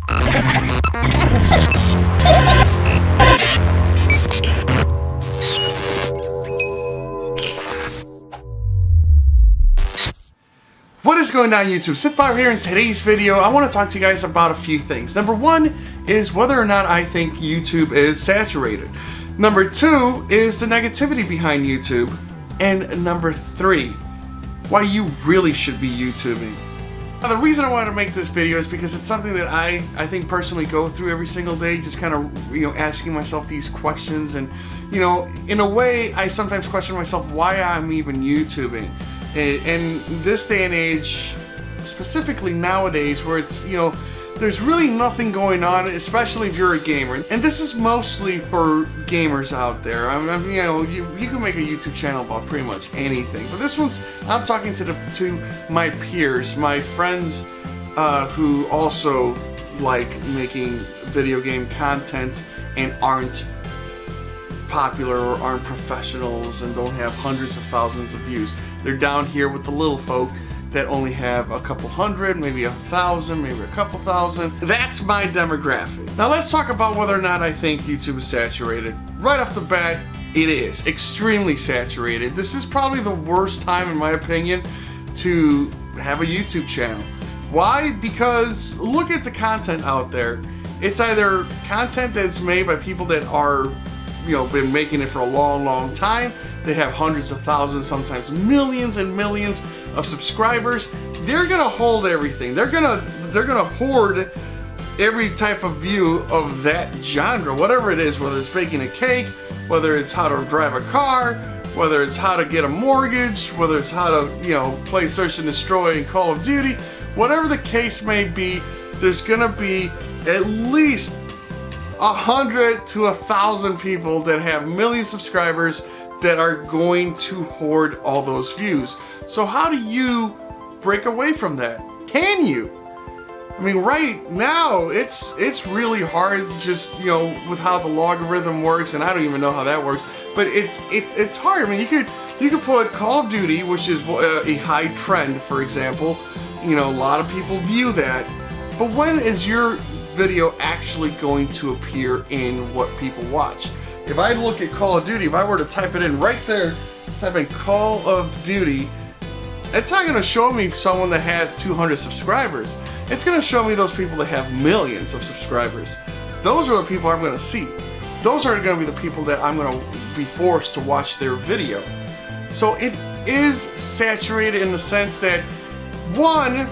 What is going on, YouTube? Sith Bauer here. In today's video, I want to talk to you guys about a few things. Number one is whether or not I think YouTube is saturated. Number two is the negativity behind YouTube. And number three, why you really should be YouTubing. Now, the reason I wanted to make this video is because it's something that I think personally go through every single day, just kind of, asking myself these questions. And, in a way, I sometimes question myself why I'm even YouTubing. In this day and age, specifically nowadays, where it's, there's really nothing going on, especially if you're a gamer. And this is mostly for gamers out there. I mean, you can make a YouTube channel about pretty much anything. But this one's, I'm talking to my peers, my friends who also like making video game content and aren't popular or aren't professionals and don't have hundreds of thousands of views. They're down here with the little folk that only have a couple hundred, maybe 1,000, maybe a couple thousand. That's my demographic. Now let's talk about whether or not I think YouTube is saturated. Right off the bat, it is extremely saturated. This is probably the worst time, in my opinion, to have a YouTube channel. Why? Because look at the content out there. It's either content that's made by people that are been making it for a long time. They have hundreds of thousands, sometimes millions and millions of subscribers. They're gonna hold everything. They're gonna hoard every type of view of that genre, whatever it is, whether it's baking a cake, whether it's how to drive a car, whether it's how to get a mortgage, whether it's how to, play Search and Destroy in Call of Duty, whatever the case may be, there's gonna be at least 100 to 1,000 people that have million subscribers that are going to hoard all those views. So how do you break away from that? Can you? I mean, right now it's really hard, just with how the logarithm works, and I don't even know how that works. But it's hard. I mean, you could put Call of Duty, which is a high trend, for example. A lot of people view that. But when is your video actually going to appear in what people watch? If I look at Call of Duty, if I were to type it in right there, type in Call of Duty, it's not going to show me someone that has 200 subscribers. It's going to show me those people that have millions of subscribers. Those are the people I'm going to see. Those are going to be the people that I'm going to be forced to watch their video. So it is saturated in the sense that, one,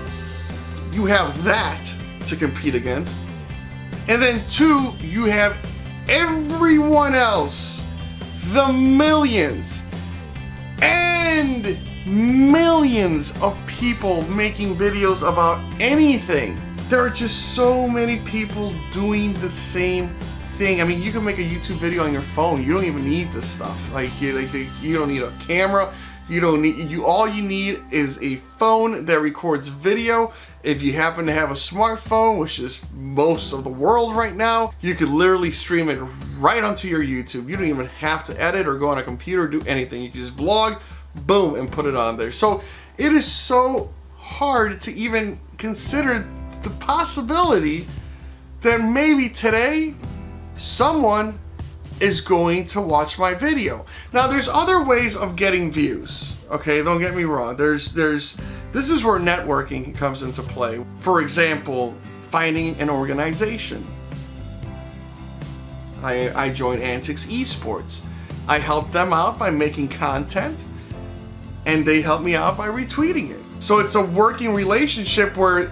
you have that to compete against. And then two, you have everyone else, the millions and millions of people making videos about anything. There are just so many people doing the same thing. I mean, you can make a YouTube video on your phone. You don't even need this stuff. You don't need a camera. All you need is a phone that records video. If you happen to have a smartphone, which is most of the world right now, you could literally stream it right onto your YouTube. You don't even have to edit or go on a computer or do anything. You can just vlog, boom, and put it on there. So it is so hard to even consider the possibility that maybe today someone is going to watch my video. Now, there's other ways of getting views. Okay, don't get me wrong. This is where networking comes into play. For example, finding an organization. I joined Antiks eSports. I helped them out by making content, and they helped me out by retweeting it. So it's a working relationship where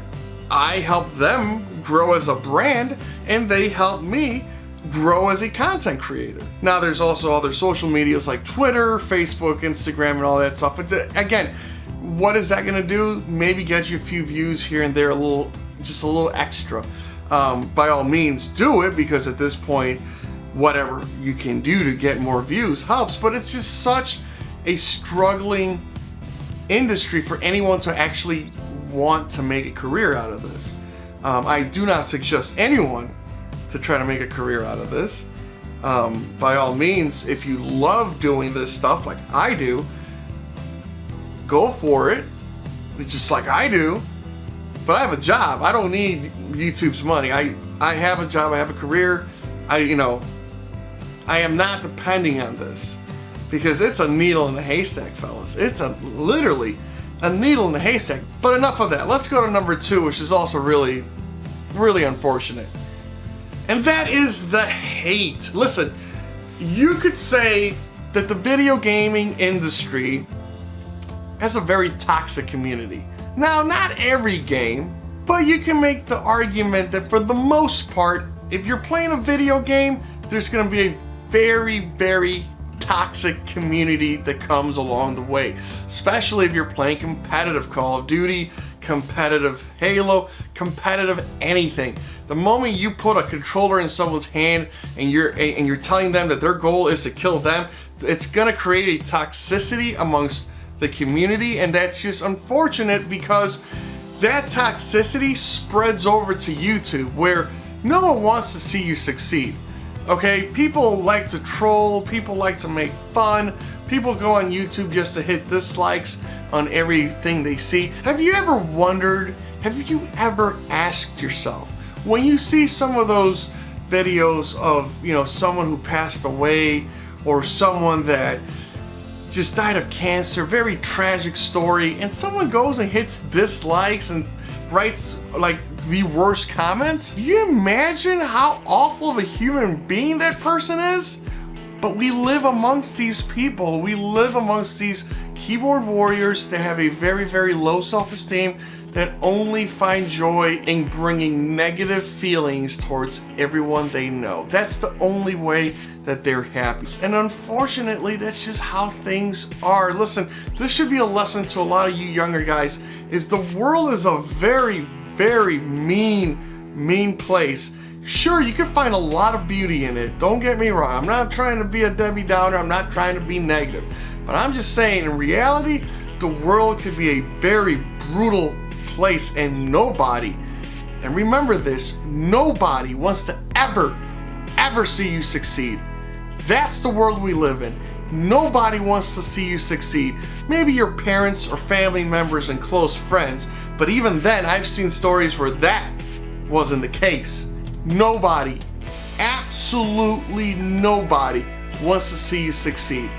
I help them grow as a brand, and they help me grow as a content creator. Now, there's also other social medias like Twitter, Facebook, Instagram, and all that stuff. But again, what is that gonna do? Maybe get you a few views here and there, just a little extra. By all means, do it, because at this point, whatever you can do to get more views helps. But it's just such a struggling industry for anyone to actually want to make a career out of this. I do not suggest anyone to try to make a career out of this. By all means, if you love doing this stuff like I do, go for it, just like I do. but I have a job. I don't need YouTube's money. I have a job, I have a career. I am not depending on this, because it's a needle in the haystack, fellas. It's literally a needle in the haystack. But enough of that. Let's go to number 2, which is also really, really unfortunate. And that is the hate. Listen, you could say that the video gaming industry has a very toxic community. Now, not every game, but you can make the argument that for the most part, if you're playing a video game, there's going to be a very, very toxic community that comes along the way. Especially if you're playing competitive Call of Duty, competitive Halo, competitive anything. The moment you put a controller in someone's hand and you're telling them that their goal is to kill them, it's gonna create a toxicity amongst the community, and that's just unfortunate because that toxicity spreads over to YouTube, where no one wants to see you succeed. Okay, people like to troll, people like to make fun, people go on YouTube just to hit dislikes on everything they see. Have you ever wondered, have you ever asked yourself, when you see some of those videos of, someone who passed away or someone that just died of cancer, very tragic story, and someone goes and hits dislikes and writes like the worst comments? Can you imagine how awful of a human being that person is? But we live amongst these people. We live amongst these keyboard warriors that have a very, very low self-esteem, that only find joy in bringing negative feelings towards everyone they know. That's the only way that they're happy. And unfortunately, that's just how things are. Listen, this should be a lesson to a lot of you younger guys, is the world is a very, very mean place. Sure, you can find a lot of beauty in it. Don't get me wrong. I'm not trying to be a Debbie Downer. I'm not trying to be negative. But I'm just saying, in reality, the world could be a very brutal place, and nobody, and remember this, nobody wants to ever see you succeed. That's the world we live in. Nobody wants to see you succeed. Maybe your parents or family members and close friends, but even then, I've seen stories where that wasn't the case. Nobody, absolutely nobody wants to see you succeed.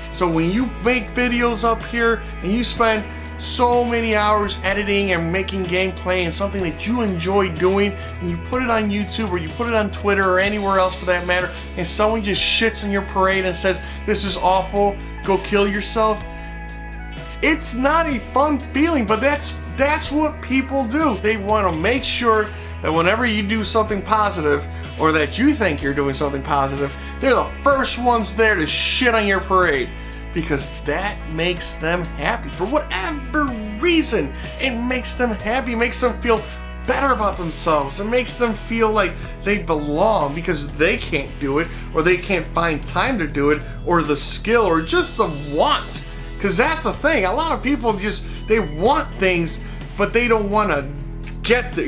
So when you make videos up here and you spend so many hours editing and making gameplay and something that you enjoy doing, and you put it on YouTube or you put it on Twitter or anywhere else for that matter, and someone just shits in your parade and says, this is awful, go kill yourself, it's not a fun feeling. But that's what people do. They want to make sure that whenever you do something positive, or that you think you're doing something positive, they're the first ones there to shit on your parade, because that makes them happy. For whatever reason, it makes them happy, makes them feel better about themselves. It makes them feel like they belong, because they can't do it, or they can't find time to do it, or the skill, or just the want. Because that's the thing. A lot of people they want things, but they don't want to get the,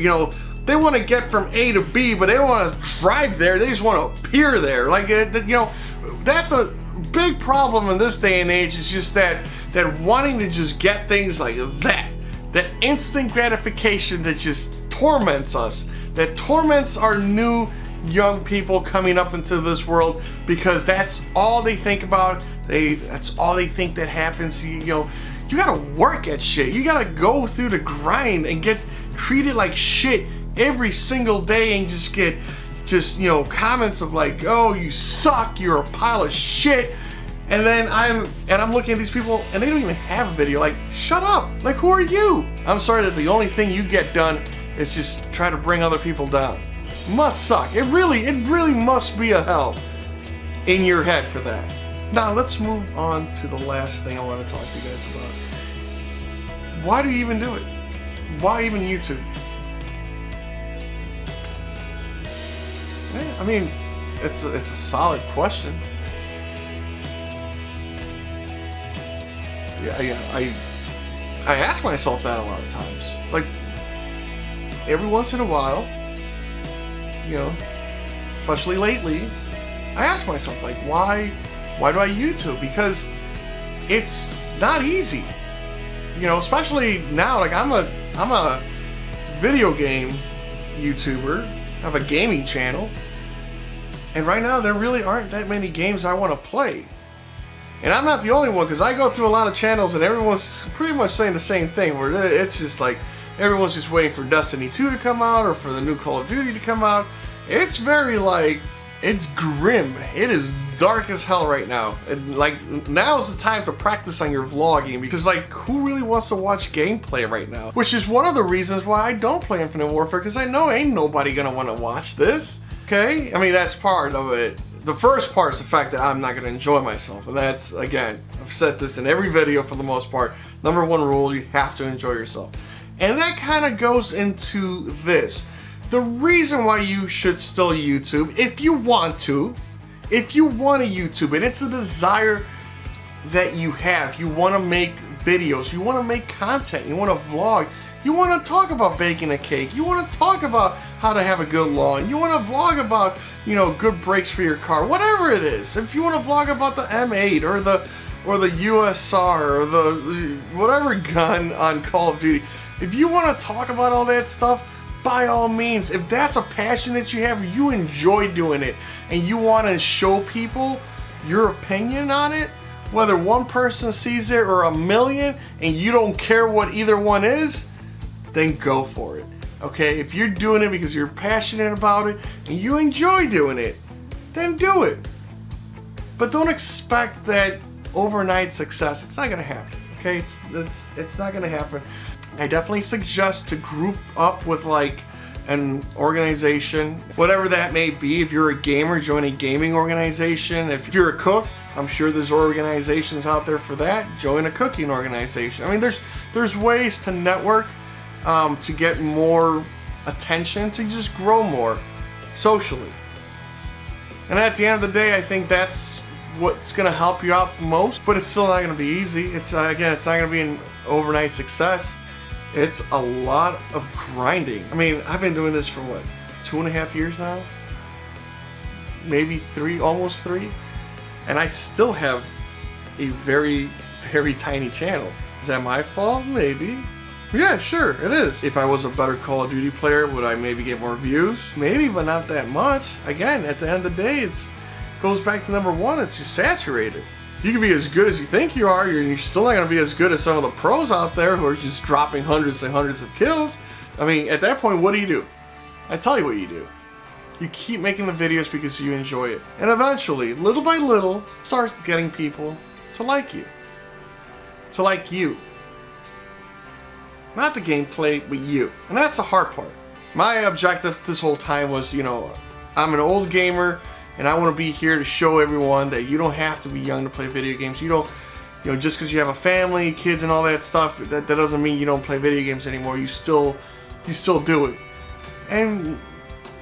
they want to get from A to B, but they don't want to drive there. They just want to appear there. Like, that's a big problem in this day and age. It's just that wanting to just get things like that instant gratification that just torments us, that torments our new young people coming up into this world, because that's all they think about. That's all they think that happens. You gotta work at shit. You gotta go through the grind and get treated like shit every single day, and just get comments of like, oh, you suck, you're a pile of shit. And then I'm looking at these people and they don't even have a video. Like, shut up. Like, who are you? I'm sorry that the only thing you get done is just try to bring other people down. Must suck. It really must be a hell in your head for that. Now let's move on to the last thing I want to talk to you guys about. Why do you even do it? Why even YouTube? Yeah, I mean, it's a solid question. Yeah, I ask myself that a lot of times. Like, every once in a while, especially lately, I ask myself, like, why do I YouTube? Because it's not easy. Especially now. Like, I'm a video game YouTuber, have a gaming channel, and right now there really aren't that many games I want to play. And I'm not the only one, because I go through a lot of channels and everyone's pretty much saying the same thing, where it's just like everyone's just waiting for Destiny 2 to come out or for the new Call of Duty to come out. It's very like, it's grim. It is dark as hell right now. And like, now is the time to practice on your vlogging, because like, who really wants to watch gameplay right now? Which is one of the reasons why I don't play Infinite Warfare, because I know ain't nobody gonna want to watch this. Okay? I mean, that's part of it. The first part is the fact that I'm not going to enjoy myself. And that's, again, I've said this in every video for the most part. Number one rule, you have to enjoy yourself. And that kind of goes into this. The reason why you should still YouTube, if you want to YouTube, and it's a desire that you have. You want to make videos. You want to make content. You want to vlog. You want to talk about baking a cake. You want to talk about how to have a good lawn. You want to vlog about, you know, good brakes for your car. Whatever it is. If you want to vlog about the M8 or the USR or the whatever gun on Call of Duty. If you want to talk about all that stuff, by all means. If that's a passion that you have, you enjoy doing it, and you want to show people your opinion on it, whether one person sees it or a million, and you don't care what either one is, then go for it. Okay, if you're doing it because you're passionate about it and you enjoy doing it, then do it. But don't expect that overnight success. It's not gonna happen. Okay, it's not gonna happen. I definitely suggest to group up with like an organization, whatever that may be. If you're a gamer, join a gaming organization. If you're a cook, I'm sure there's organizations out there for that. Join a cooking organization. I mean, there's ways to network. To get more attention, to just grow more socially. And at the end of the day, I think that's what's going to help you out the most, but it's still not going to be easy. It's again, it's not going to be an overnight success. It's a lot of grinding. I mean, I've been doing this for what, 2.5 years now? Maybe 3, almost 3. And I still have a very, very tiny channel. Is that my fault? Maybe. Yeah, sure, it is. If I was a better Call of Duty player, would I maybe get more views? Maybe, but not that much. Again, at the end of the day, it goes back to number one, it's just saturated. You can be as good as you think you are, you're still not going to be as good as some of the pros out there who are just dropping hundreds and hundreds of kills. I mean, at that point, what do? I tell you what you do. You keep making the videos because you enjoy it. And eventually, little by little, start getting people to like you. To like you. Not the gameplay, but you. And that's the hard part. My objective this whole time was, you know, I'm an old gamer and I want to be here to show everyone that you don't have to be young to play video games. You don't, you know, just because you have a family, kids and all that stuff, that doesn't mean you don't play video games anymore. You still do it. And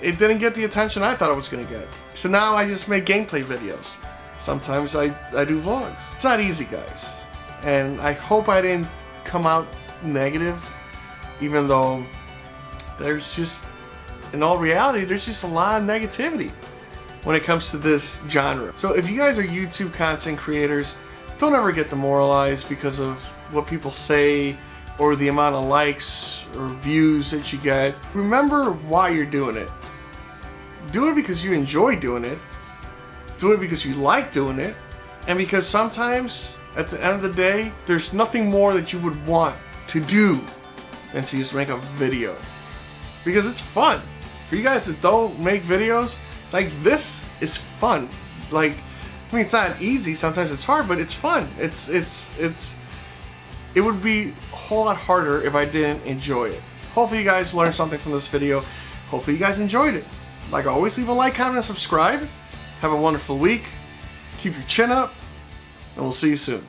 it didn't get the attention I thought it was going to get. So now I just make gameplay videos. Sometimes I do vlogs. It's not easy, guys. And I hope I didn't come out negative, even though there's just, in all reality, there's just a lot of negativity when it comes to this genre. So if you guys are YouTube content creators, don't ever get demoralized because of what people say or the amount of likes or views that you get. Remember why you're doing it. Do it because you enjoy doing it. Do it because you like doing it. And because sometimes, at the end of the day, there's nothing more that you would want to do than to just make a video. Because it's fun. For you guys that don't make videos, like, this is fun. Like, I mean, it's not easy, sometimes it's hard, but it's fun. It would be a whole lot harder if I didn't enjoy it. Hopefully you guys learned something from this video. Hopefully you guys enjoyed it. Like always, leave a like, comment, and subscribe. Have a wonderful week. Keep your chin up, and we'll see you soon.